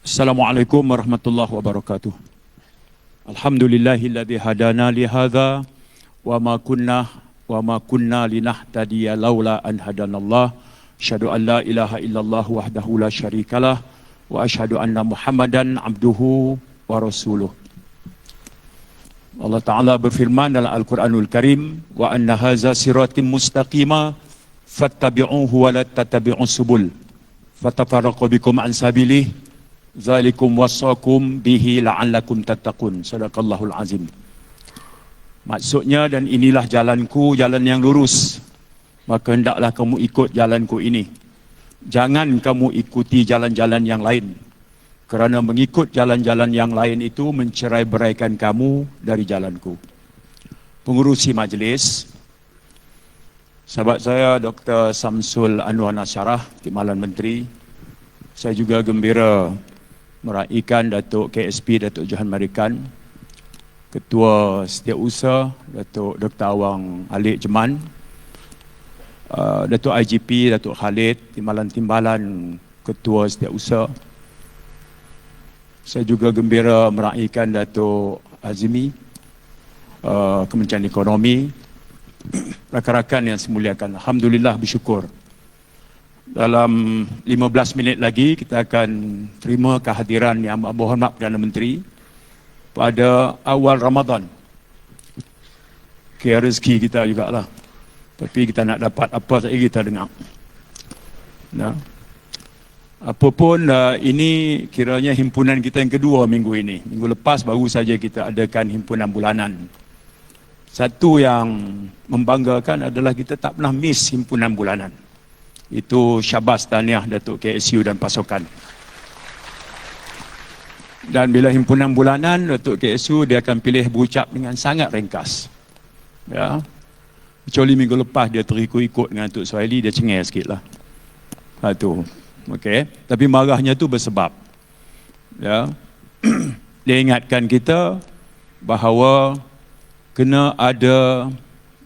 Assalamualaikum warahmatullahi wabarakatuh. Alhamdulillahilladzi hadana li hadza wa ma kunna linahtadiya laula an hadanallah. Asyhadu an la ilaha illallah wahdahu la syarikalah wa asyhadu anna Muhammadan abduhu wa rasuluh. Allah Ta'ala berfirman dalam Al-Quranul Karim, wa anna hadza siratim mustaqima fattabi'uhu wa la tattabi'us subul fatafarraqu bikum an sabilihi zalikum wassakum bihi la'allakum tattaqun. Sadaqallahul azim. Maksudnya, dan inilah jalanku, jalan yang lurus, maka hendaklah kamu ikut jalanku ini. Jangan kamu ikuti jalan-jalan yang lain, kerana mengikut jalan-jalan yang lain itu mencerai-beraikan kamu dari jalanku. Pengurusi majlis, sahabat saya Dr. Samsul Anwar Nasarah, Timbalan Menteri, saya juga gembira meraihkan Datuk KSP Datuk Johan Marikan, Ketua Setiausaha Datuk Dr. Awang Alik Jeman, Datuk IGP Datuk Khalid Timbalan Ketua Setiausaha. Saya juga gembira meraihkan Datuk Azmi, Kementerian Ekonomi, rakan-rakan yang saya muliakan. Alhamdulillah, bersyukur. Dalam 15 minit lagi kita akan terima kehadiran Yang Amat Berhormat Perdana Menteri pada awal Ramadan. Kira rezeki kita jugalah. Tapi kita nak dapat apa saja kita dengar. Nah, apapun ini kiranya himpunan kita yang kedua minggu ini. Minggu lepas baru saja kita adakan himpunan bulanan. Satu yang membanggakan adalah kita tak pernah miss himpunan bulanan. Itu syabas tahniah Datuk KSU dan pasukan. Dan bila himpunan bulanan, Datuk KSU dia akan pilih berucap dengan sangat ringkas. Ya. Kecuali minggu lepas dia terikut-ikut dengan Datuk Suhaili, dia cengeng sikitlah. Itu. Okey. Tapi marahnya tu bersebab. Ya. Dia ingatkan kita bahawa kena ada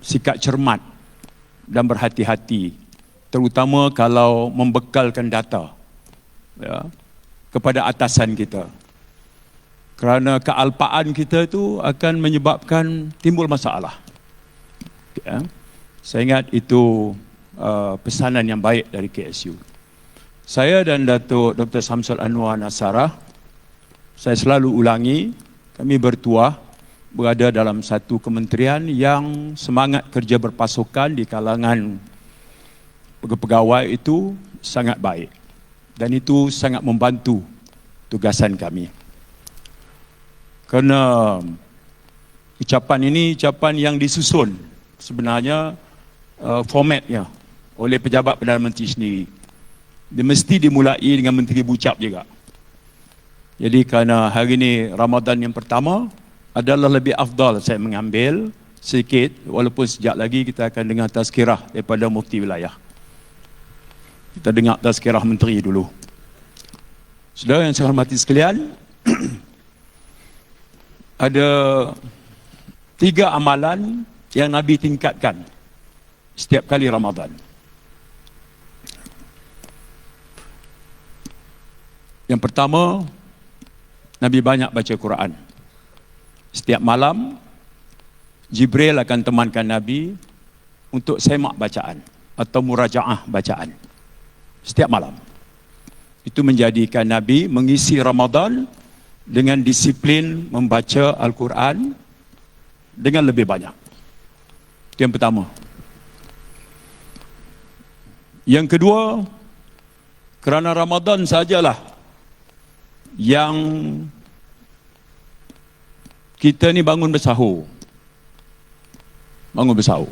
sikap cermat dan berhati-hati, terutama kalau membekalkan data, ya, kepada atasan kita. Kerana kealpaan kita itu akan menyebabkan timbul masalah. Ya. Saya ingat itu pesanan yang baik dari KSU. Saya dan Datuk Dr. Samsul Anwar Nasarah, saya selalu ulangi, kami bertuah berada dalam satu kementerian yang semangat kerja berpasukan di kalangan pegawai itu sangat baik, dan itu sangat membantu tugasan kami. Kerana ucapan ini ucapan yang disusun sebenarnya formatnya oleh pejabat Perdana Menteri sendiri. Dia mesti dimulai dengan Menteri Bucap juga. Jadi kerana hari ini Ramadan yang pertama, adalah lebih afdal saya mengambil sedikit, walaupun sejak lagi kita akan dengar tazkirah daripada Mufti Wilayah. Kita dengar tazkirah menteri dulu. Saudara yang saya hormati sekalian, ada 3 amalan yang Nabi tingkatkan setiap kali Ramadan. Yang pertama, Nabi banyak baca Quran. Setiap malam, Jibril akan temankan Nabi untuk semak bacaan atau murajaah bacaan. Setiap malam. Itu menjadikan Nabi mengisi Ramadan dengan disiplin membaca Al-Quran dengan lebih banyak. Itu yang pertama. Yang kedua, kerana Ramadan sajalah yang kita ni bangun bersahur. Bangun bersahur.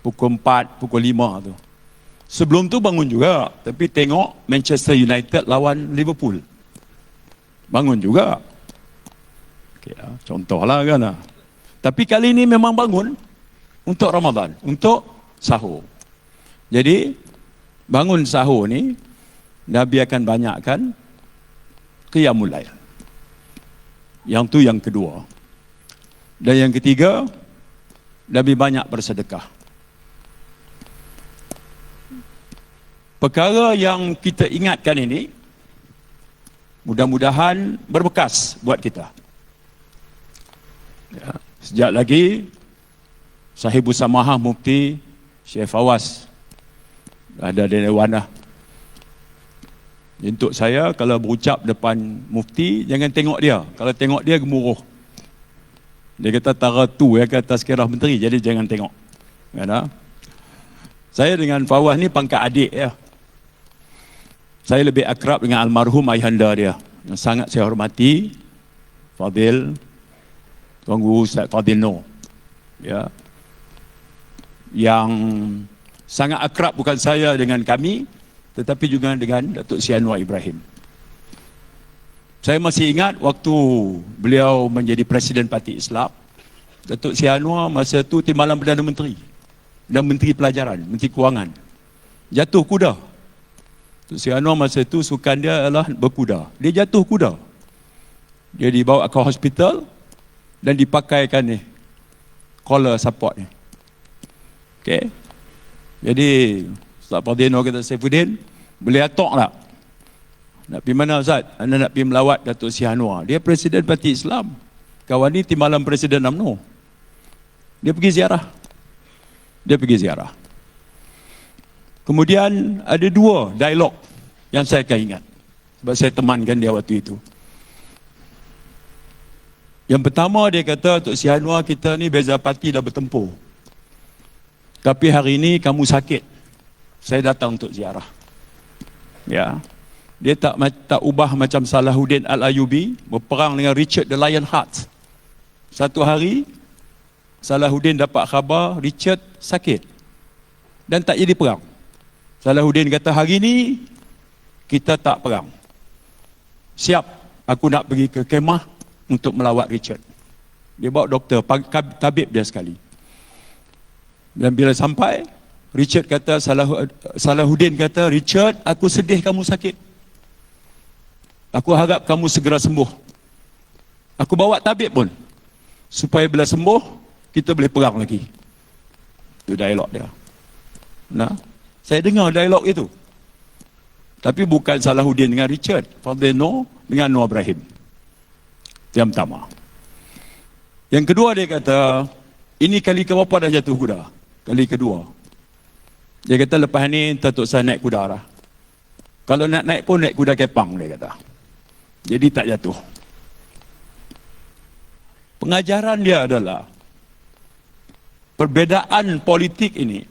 Pukul 4, pukul 5 tu. Sebelum tu bangun juga, tapi tengok Manchester United lawan Liverpool. Bangun juga. Okay, contohlah kan. Tapi kali ini memang bangun untuk Ramadan, untuk sahur. Jadi, bangun sahur ni, Nabi akan banyakkan qiyamul lail. Yang tu yang kedua. Dan yang ketiga, Nabi banyak bersedekah. Perkara yang kita ingatkan ini Mudah-mudahan berbekas buat kita. Ya. Sejak lagi Sahibus Samahah Mufti Syekh Fawaz ada di Dewan dah. Untuk saya, kalau berucap depan Mufti, jangan tengok dia. Kalau tengok dia, gemuruh. Dia kata tara tu ya ke atas kirah menteri, jadi jangan tengok. Ya, saya dengan Fawaz ni pangkat adik ya. Saya lebih akrab dengan almarhum ayahanda dia, yang sangat saya hormati, Fadil, Tuan Guru Ustaz Fadil Noor. Ya. Yang sangat akrab bukan saya dengan kami, tetapi juga dengan Datuk Sri Anwar Ibrahim. Saya masih ingat waktu beliau menjadi Presiden Parti Islam, Datuk Sri Anwar masa itu timbalan Perdana Menteri dan Menteri Pelajaran, Menteri Kewangan. Jatuh kuda. Datuk Sri Anwar masa itu sukan dia adalah berkuda. Dia jatuh kuda. Dia dibawa ke hospital dan dipakaikan ni collar support ni. Okey. Jadi Ustaz Fadil Noor kata, Saifuddin, boleh atok tak? Nak pergi mana Ustaz? Anda nak pergi melawat Datuk Sri Anwar. Dia Presiden Parti Islam. Kawan ni timbalan Presiden UMNO. Dia pergi ziarah. Kemudian ada dua dialog yang saya akan ingat. Sebab saya temankan dia waktu itu. Yang pertama dia kata, Datuk Sri Anwar, kita ni beza parti dah bertempur. Tapi hari ini kamu sakit. Saya datang untuk ziarah. Ya. Dia tak ubah macam Salahuddin Al-Ayyubi berperang dengan Richard the Lionheart. Satu hari Salahuddin dapat khabar Richard sakit dan tak jadi perang. Salahuddin kata, hari ini kita tak perang. Siap, aku nak pergi ke kemah untuk melawat Richard. Dia bawa doktor, tabib dia sekali. Dan bila sampai, Richard kata, Salahuddin kata, Richard, aku sedih kamu sakit. Aku harap kamu segera sembuh. Aku bawa tabib pun, supaya bila sembuh, kita boleh perang lagi. Itu dialog dia. Nah, saya dengar dialog itu. Tapi bukan Salahuddin dengan Richard, Fadil Noor dengan Anwar Ibrahim. Itu yang pertama. Yang kedua dia kata, ini kali keberapa dah jatuh kuda? Kali kedua. Dia kata, lepas ni Datuk saya naik kuda lah. Kalau nak naik pun naik kuda kepang, dia kata. Jadi tak jatuh. Pengajaran dia adalah perbezaan politik ini,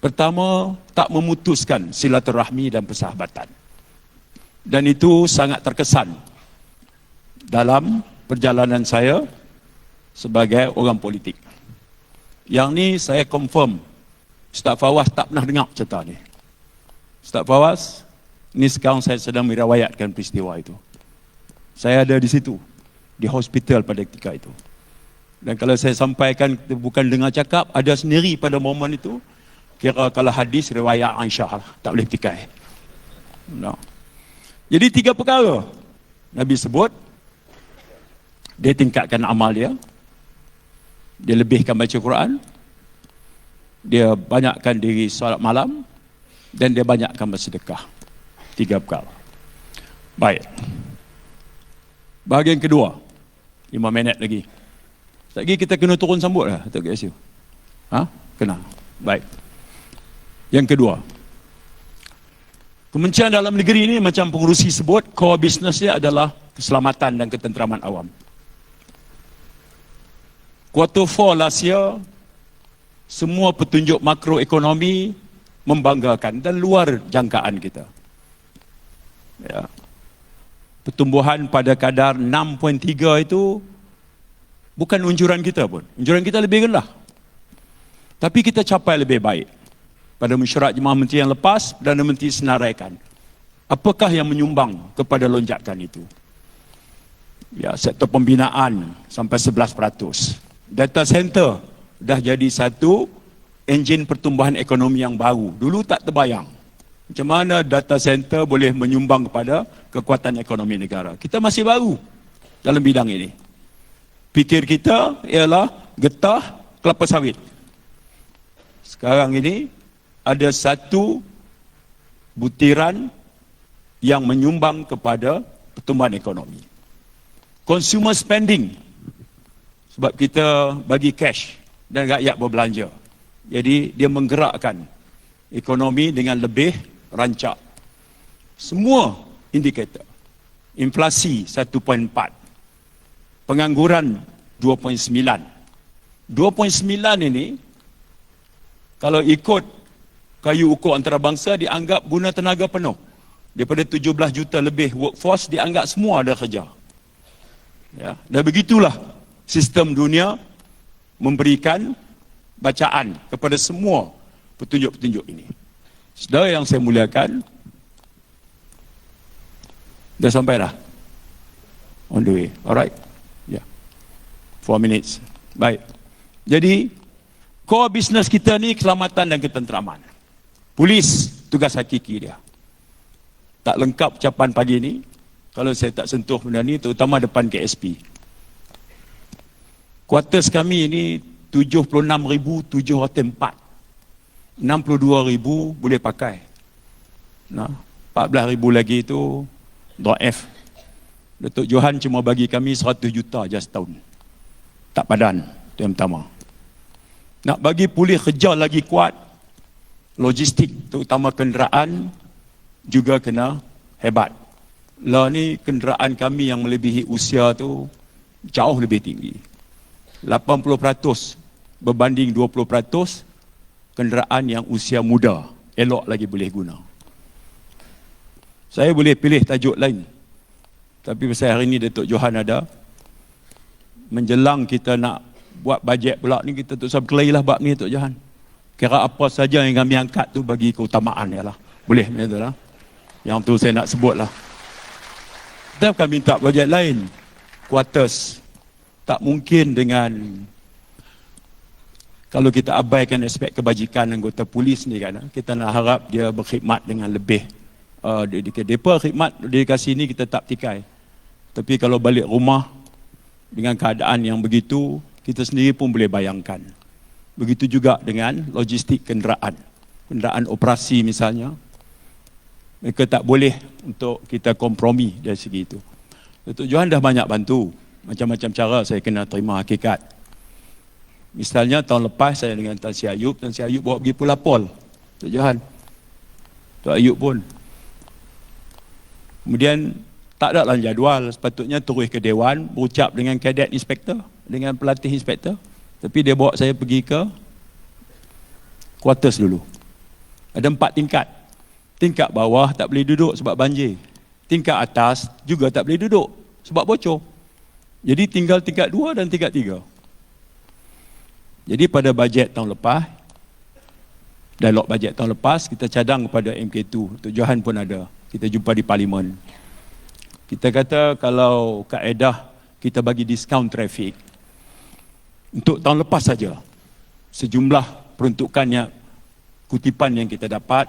pertama, tak memutuskan silaturahmi dan persahabatan. Dan itu sangat terkesan dalam perjalanan saya sebagai orang politik. Yang ni saya confirm, Ustaz Fawaz tak pernah dengar cerita ni. Ustaz Fawaz, ni sekarang saya sedang meriwayatkan peristiwa itu. Saya ada di situ, di hospital pada ketika itu. Dan kalau saya sampaikan, bukan dengar cakap, ada sendiri pada momen itu. Kira kalau hadis, riwayat Aisyah, tak boleh tikai. No. Jadi tiga perkara Nabi sebut. Dia tingkatkan amal dia. Dia lebihkan baca Quran. Dia banyakkan diri solat malam. Dan dia banyakkan bersedekah. Tiga perkara. Baik. Bahagian kedua. 5 minit lagi. Lagi kita kena turun sambut lah Datuk KSU. Kena. Baik. Yang kedua, Kementerian Dalam Negeri ini macam pengurusi sebut, core business dia adalah keselamatan dan ketenteraman awam. Quarter 4 last year, semua petunjuk makroekonomi membanggakan dan luar jangkaan kita. Ya. Pertumbuhan pada kadar 6.3 itu bukan unjuran kita pun. Unjuran kita lebih rendah. Tapi kita capai lebih baik. Pada mesyuarat Jemaah Menteri yang lepas, Perdana Menteri senaraikan. Apakah yang menyumbang kepada lonjakan itu? Ya, sektor pembinaan sampai 11%. Data center dah jadi satu enjin pertumbuhan ekonomi yang baru. Dulu tak terbayang. Macam mana data center boleh menyumbang kepada kekuatan ekonomi negara. Kita masih baru dalam bidang ini. Fikir kita ialah getah kelapa sawit. Sekarang ini ada satu butiran yang menyumbang kepada pertumbuhan ekonomi. Consumer spending, sebab kita bagi cash dan rakyat berbelanja. Jadi dia menggerakkan ekonomi dengan lebih rancak. Semua indikator. Inflasi 1.4. Pengangguran 2.9. 2.9 ini kalau ikut kayu ukur antarabangsa dianggap guna tenaga penuh. Daripada 17 juta lebih workforce dianggap semua ada kerja. Ya, dan begitulah sistem dunia memberikan bacaan kepada semua petunjuk-petunjuk ini. Saudara yang saya muliakan, dah sampai dah? On the way. Alright. Ya. Yeah. 4 minutes. Baik. Jadi, core business kita ni keselamatan dan ketenteraman. Polis, tugas hakiki dia. Tak lengkap ucapan pagi ni, kalau saya tak sentuh benda ni, terutama depan KSP. Quarters kami ni 76,704. 62,000 boleh pakai. Nah, 14,000 lagi itu dhaif. Datuk Johan cuma bagi kami 100 juta je setahun. Tak padan, itu yang pertama. Nak bagi polis kerja lagi kuat, logistik terutama kenderaan juga kena hebat. Lah ni kenderaan kami yang melebihi usia tu jauh lebih tinggi. 80% berbanding 20% kenderaan yang usia muda, elok lagi boleh guna. Saya boleh pilih tajuk lain. Tapi pasal hari ni Datuk Johan ada, menjelang kita nak buat bajet pula ni, kita tak usah berkelahi lah bab ni Datuk Johan. Kira apa saja yang kami angkat tu bagi keutamaan ya lah. Boleh macam tu lah. Yang tu saya nak sebut lah. Kita kami minta bajet lain. Quarters. Tak mungkin dengan kalau kita abaikan aspek kebajikan anggota polis ni kan, kita nak harap dia berkhidmat dengan lebih depa khidmat dedikasi ni kita tak tikai. Tapi kalau balik rumah dengan keadaan yang begitu, kita sendiri pun boleh bayangkan. Begitu juga dengan logistik kenderaan. Kenderaan operasi misalnya, mereka tak boleh untuk kita kompromi dari segi itu. Datuk Johan dah banyak bantu. Macam-macam cara saya kena terima hakikat. Misalnya tahun lepas saya dengan Tan Sri Ayub bawa pergi Pulau Pol. Datuk Johan. Datuk Ayub pun. Kemudian tak ada dalam jadual, sepatutnya terus ke Dewan, berucap dengan kadet inspektor, dengan pelatih inspektor. Tapi dia bawa saya pergi ke quarters dulu. Ada 4 tingkat. Tingkat bawah tak boleh duduk sebab banjir. Tingkat atas juga tak boleh duduk sebab bocor. Jadi tinggal tingkat 2 dan tingkat 3. Jadi pada bajet tahun lepas, dialog bajet tahun lepas, kita cadang kepada MK2. Datuk Johan pun ada. Kita jumpa di Parlimen. Kita kata kalau kaedah kita bagi diskaun trafik, untuk tahun lepas saja, sejumlah peruntukannya, kutipan yang kita dapat,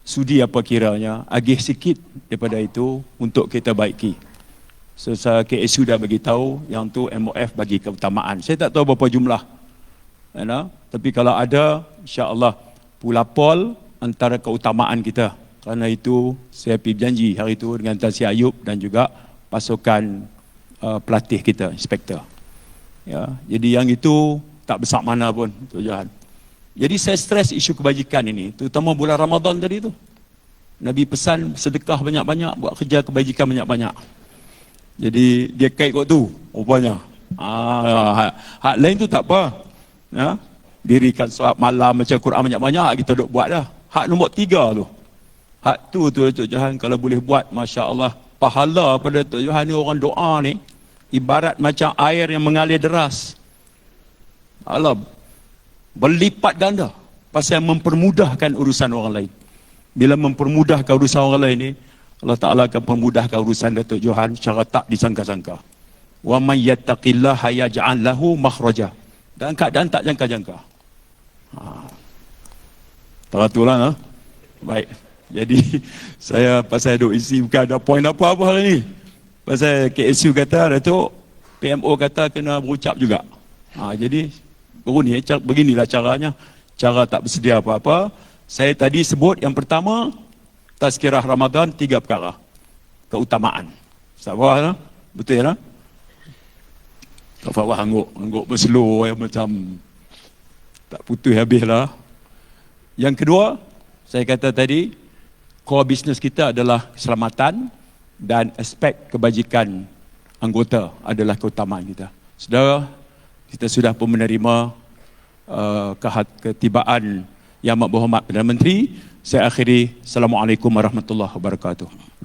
sudi apa kiranya, agih sikit daripada itu untuk kita baiki. So, KSU dah bagi tahu yang tu MOF bagi keutamaan. Saya tak tahu berapa jumlah. Tapi kalau ada, insya-Allah Pulau Pol antara keutamaan kita. Kerana itu saya pergi janji hari itu dengan Tan Sri Ayub dan juga pasukan pelatih kita, inspektor. Ya, jadi yang itu tak besar mana pun, Tuan Johan. Jadi saya stres isu kebajikan ini, terutama bulan Ramadan tadi tu. Nabi pesan sedekah banyak-banyak, buat kerja kebajikan banyak-banyak. Jadi dia kait kot tu, rupanya. Hak lain tu tak apa. Ya? Dirikan solat malam, macam Quran banyak-banyak, kita duk buat dah. Hak nombor 3 tu. Hak tu Datuk Johan kalau boleh buat, Masya Allah. Pahala pada Datuk Johan ni, orang doa ni, ibarat macam air yang mengalir deras. Allah berlipat ganda. Pasal mempermudahkan urusan orang lain. Bila mempermudahkan urusan orang lain ni, Allah Ta'ala akan memudahkan urusan Datuk Johan secara tak disangka-sangka. Wa man yattaqillaha yaj'al lahu makhraja. Dalam keadaan tak jangka-jangka. Teratulah ha? Baik. Jadi saya pasal duk isi bukan ada poin apa-apa hari ni. Pasal KSU kata Datuk, PMO kata kena berucap juga. Jadi beginilah caranya. Cara tak bersedia apa-apa. Saya tadi sebut yang pertama, Tazkirah Ramadan 3 perkara. keutamaan. Ustaz Fawaz lah, betul lah. Kak Fawaz angguk berslow macam tak putus habis lah. Yang kedua, saya kata tadi, core business kita adalah keselamatan dan aspek kebajikan anggota adalah keutamaan kita. Saudara, kita sudah pun menerima ketibaan Yang Amat Berhormat Perdana Menteri. Saya akhiri. Assalamualaikum warahmatullahi wabarakatuh.